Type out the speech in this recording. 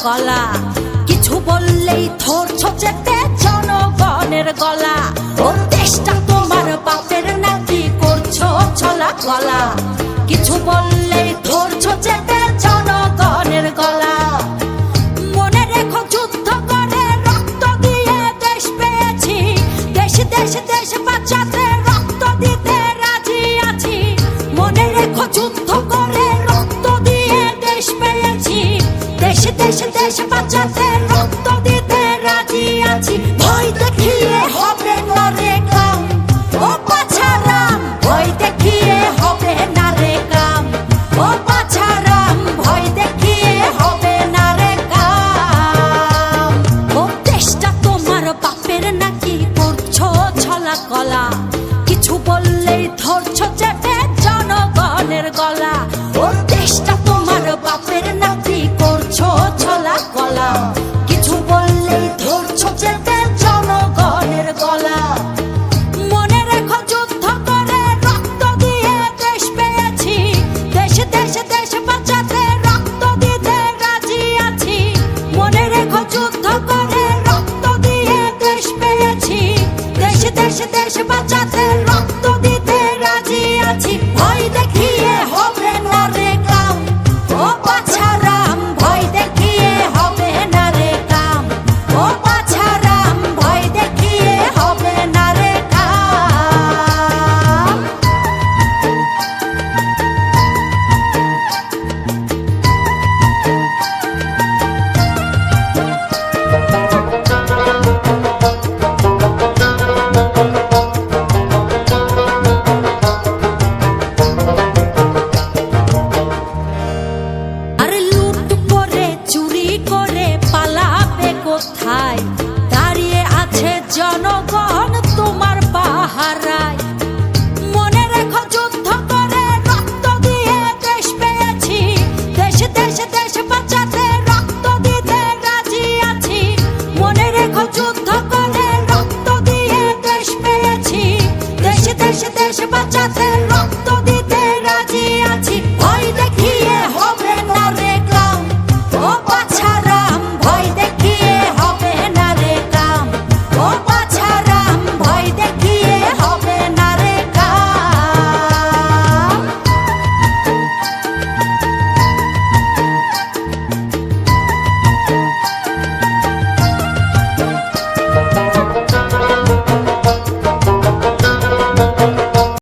কলা। কিছু বললেই ধরছো চেপে জনগণের গলা। ও দেশটা তোমার বাপের নাকি করছো ছলা কলা। কিছু বললেই ধরছো চেপে জনগণের গলা। মনে রেখো যুদ্ধ করে রক্ত দিয়ে দেশ পেয়েছি। দেশ দেশ দেশ বাঁচাতে রক্ত দিতে রাজি আছি। মনে রেখো যুদ্ধ করে রক্ত দিয়ে দেশ পেয়েছি। দেশ দেশ দেশ বাঁচাতে রক্ত দিতে রাজি আছি। ভয় দেখিয়ে হবে না রে কাম, ও পাছারাম। ভয় দেখিয়ে হবে না রে কাম, ও পাছারাম। ভয় দেখিয়ে হবে না রে কাম। ও দেশটা তোমার বাপের নাকি করছো ছলা কলা। কিছু বললেই ধরছো চেপে জনগণের গলা। ও দেশটা তোমার বাপের নাকি করছো ছলা কলা। কিছু বললেই ধরছো চেপে জনগণের গলা। মনে রেখো যুদ্ধ করে রক্ত দিয়ে দেশ পেয়েছি। দেশ দেশ দেশ বাঁচাতে রক্ত দিতে রাজি আছি। মনে রেখো যুদ্ধ করে রক্ত দিয়ে দেশ পেয়েছি। দেশ দেশ দেশ বাঁচাতে রক্ত দিতে রাজি আছি। ভয় দেখিয়ে হবে না রে কাম, ও পাছারাম। ভয় দেখিয়ে হবে না রে কাম, ও পাছারাম। ভয় দেখিয়ে হবে না রে কাম। আরে লুট করে চুরি করে পালাবে কোথায়? দাঁড়িয়ে আছে জনগণ